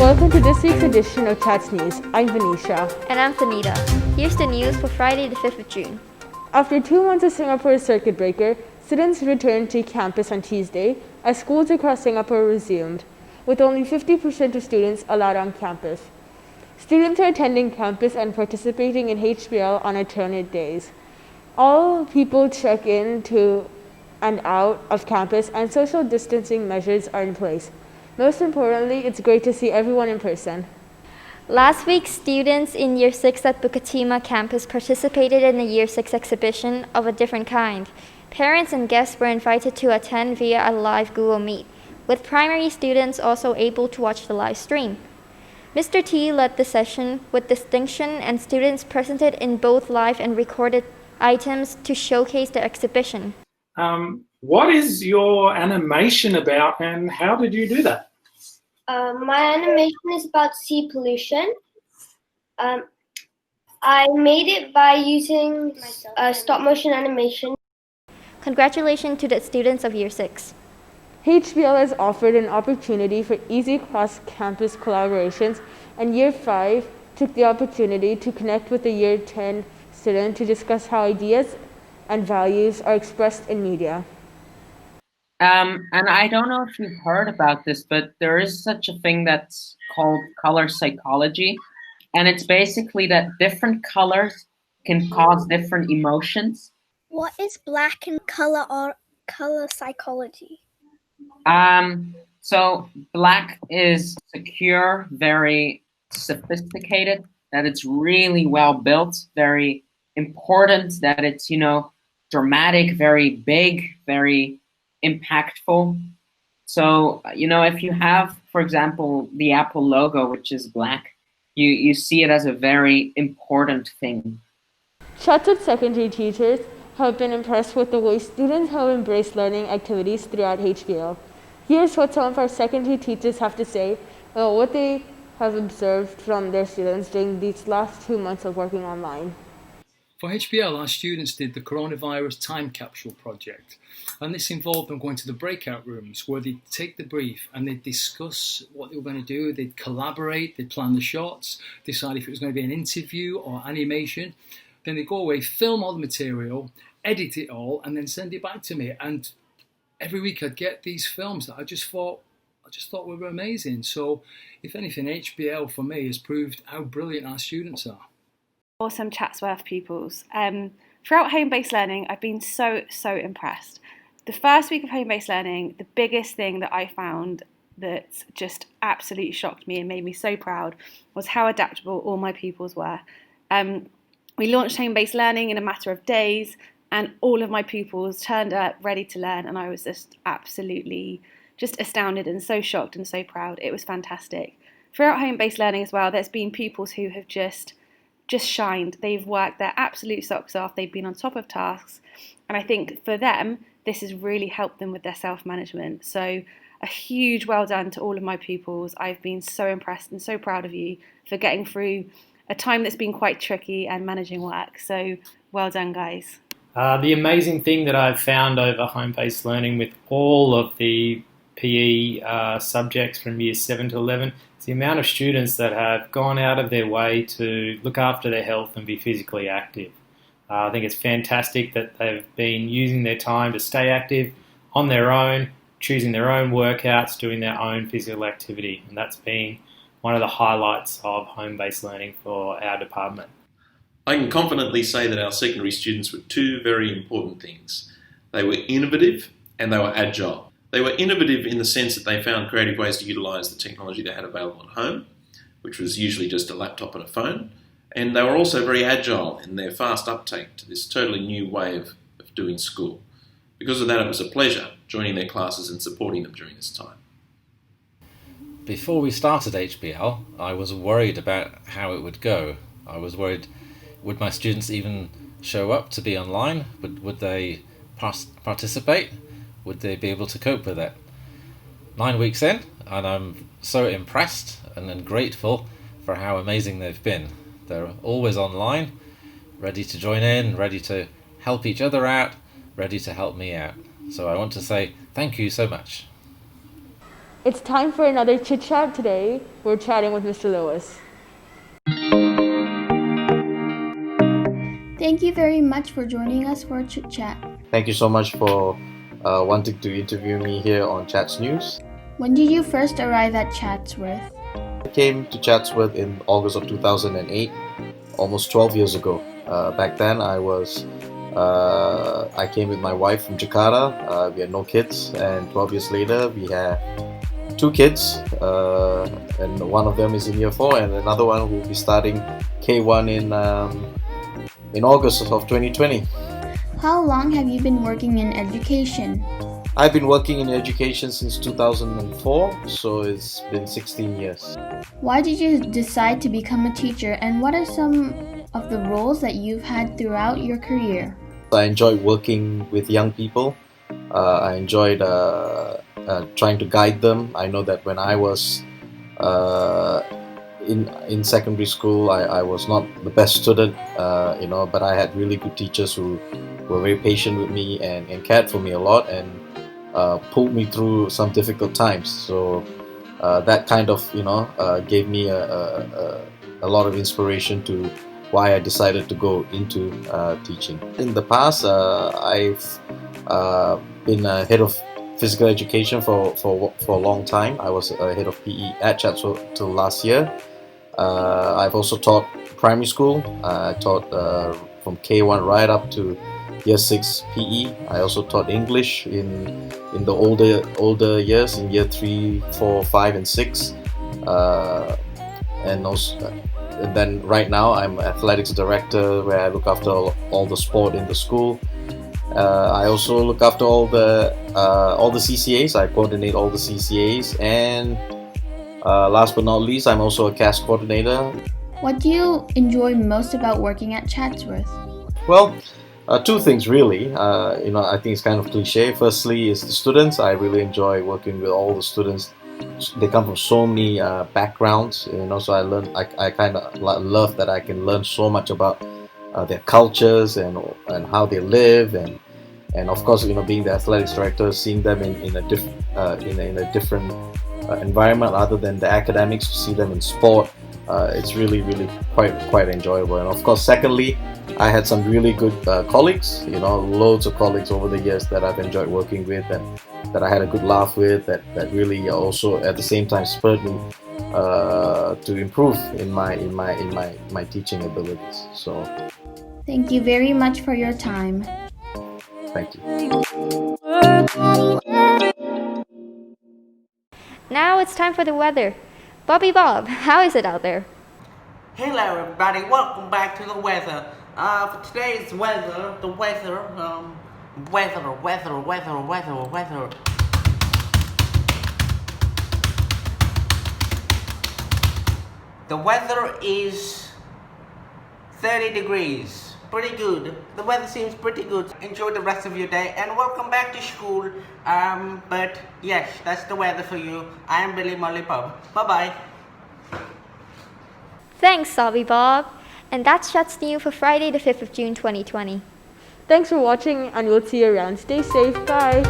Welcome to this week's edition of ChatsNews. I'm Vanisha. And I'm Thanida. Here's the news for Friday the 5th of June. After 2 months of Singapore's circuit breaker, students returned to campus on Tuesday as schools across Singapore resumed, with only 50% of students allowed on campus. Students are attending campus and participating in HBL on alternate days. All people check in to and out of campus and social distancing measures are in place. Most importantly, it's great to see everyone in person. Last week, students in Year 6 at Bukatima campus participated in a Year 6 exhibition of a different kind. Parents and guests were invited to attend via a live Google Meet, with primary students also able to watch the live stream. Mr. T led the session with distinction, and students presented in both live and recorded items to showcase the exhibition. What is your animation about and how did you do that? My animation is about sea pollution. I made it by using stop motion animation. Congratulations to the students of Year 6. HBL has offered an opportunity for easy cross-campus collaborations, and Year 5 took the opportunity to connect with the Year 10 student to discuss how ideas and values are expressed in media. And I don't know if you've heard about this, but there is such a thing that's called color psychology. And it's basically that different colors can cause different emotions. What is black and color or color psychology? So black is secure, very sophisticated, that it's really well built, very important, that it's, dramatic, very big, very impactful. So, if you have, for example, the Apple logo, which is black, you see it as a very important thing. Chats with secondary teachers have been impressed with the way students have embraced learning activities throughout HBL. Here's what some of our secondary teachers have to say about what they have observed from their students during these last 2 months of working online. For HBL, our students did the coronavirus time capsule project, and this involved them going to the breakout rooms where they'd take the brief and they'd discuss what they were going to do, they'd collaborate, they'd plan the shots, decide if it was going to be an interview or animation, then they'd go away, film all the material, edit it all, and then send it back to me. And every week I'd get these films that I just thought were amazing. So if anything, HBL for me has proved how brilliant our students are. Awesome Chatsworth pupils. Throughout home-based learning, I've been so impressed. The first week of home-based learning, the biggest thing that I found that just absolutely shocked me and made me so proud was how adaptable all my pupils were. We launched home-based learning in a matter of days, and all of my pupils turned up ready to learn, and I was just absolutely just astounded and so shocked and so proud. It was fantastic. Throughout home-based learning as well, there's been pupils who have just shined. They've worked their absolute socks off. They've been on top of tasks. And I think for them, this has really helped them with their self-management. So a huge well done to all of my pupils. I've been so impressed and so proud of you for getting through a time that's been quite tricky and managing work. So well done, guys. The amazing thing that I've found over home-based learning with all of the PE subjects from year 7 to 11 is the amount of students that have gone out of their way to look after their health and be physically active. I think it's fantastic that they've been using their time to stay active on their own, choosing their own workouts, doing their own physical activity, and that's been one of the highlights of home-based learning for our department. I can confidently say that our secondary students were two very important things. They were innovative and they were agile. They were innovative in the sense that they found creative ways to utilise the technology they had available at home, which was usually just a laptop and a phone, and they were also very agile in their fast uptake to this totally new way of doing school. Because of that, it was a pleasure joining their classes and supporting them during this time. Before we started HBL, I was worried about how it would go. I was worried, would my students even show up to be online? Would they participate? Would they be able to cope with it? 9 weeks in, and I'm so impressed and grateful for how amazing they've been. They're always online, ready to join in, ready to help each other out, ready to help me out. So I want to say thank you so much. It's time for another Chit Chat today. We're chatting with Mr. Lewis. Thank you very much for joining us for Chit Chat. Thank you so much for wanting to interview me here on ChatsNews. When did you first arrive at Chatsworth? I came to Chatsworth in August of 2008, almost 12 years ago. Back then I came with my wife from Jakarta. We had no kids, and 12 years later we have 2 kids, and one of them is in year 4 and another one will be starting K1 in August of 2020. How long have you been working in education? I've been working in education since 2004, so it's been 16 years. Why did you decide to become a teacher, and what are some of the roles that you've had throughout your career? I enjoyed working with young people. I enjoyed trying to guide them. I know that when I was in secondary school, I was not the best student, but I had really good teachers who were very patient with me and cared for me a lot and pulled me through some difficult times. So that kind of gave me a lot of inspiration to why I decided to go into teaching. In the past, I've been a head of physical education for a long time. I was a head of PE at Chatsworth till last year. I've also taught primary school. I taught from K1 right up to year 6 PE. I also taught English in the older years, in year 3, 4, 5 and 6. And then right now I'm athletics director, where I look after all the sport in the school. I also look after all the CCAs. I coordinate all the CCAs, and last but not least, I'm also a CAS coordinator. What do you enjoy most about working at Chatsworth? Well, 2 things really. I think it's kind of cliche. Firstly is the students. I really enjoy working with all the students. They come from so many backgrounds, so I kind of love that I can learn so much about their cultures and how they live, and of course, being the athletics director, seeing them in a different environment other than the academics, to see them in sport, it's really quite enjoyable. And of course, secondly, I had some really good colleagues, loads of colleagues over the years that I've enjoyed working with and that I had a good laugh with, that really also at the same time spurred me to improve in my teaching abilities. So thank you very much for your time. Thank you. Now it's time for the weather. Bobby Bob, how is it out there? Hello everybody, welcome back to the weather. For today's weather, weather. The weather is 30 degrees. Pretty good. The weather seems pretty good. Enjoy the rest of your day and welcome back to school. But yes, that's the weather for you. I am Billy Molly Bob. Bye-bye. Thanks, Bobby Bob. And that's ChatsNews for Friday the 5th of June 2020. Thanks for watching, and we'll see you around. Stay safe. Bye.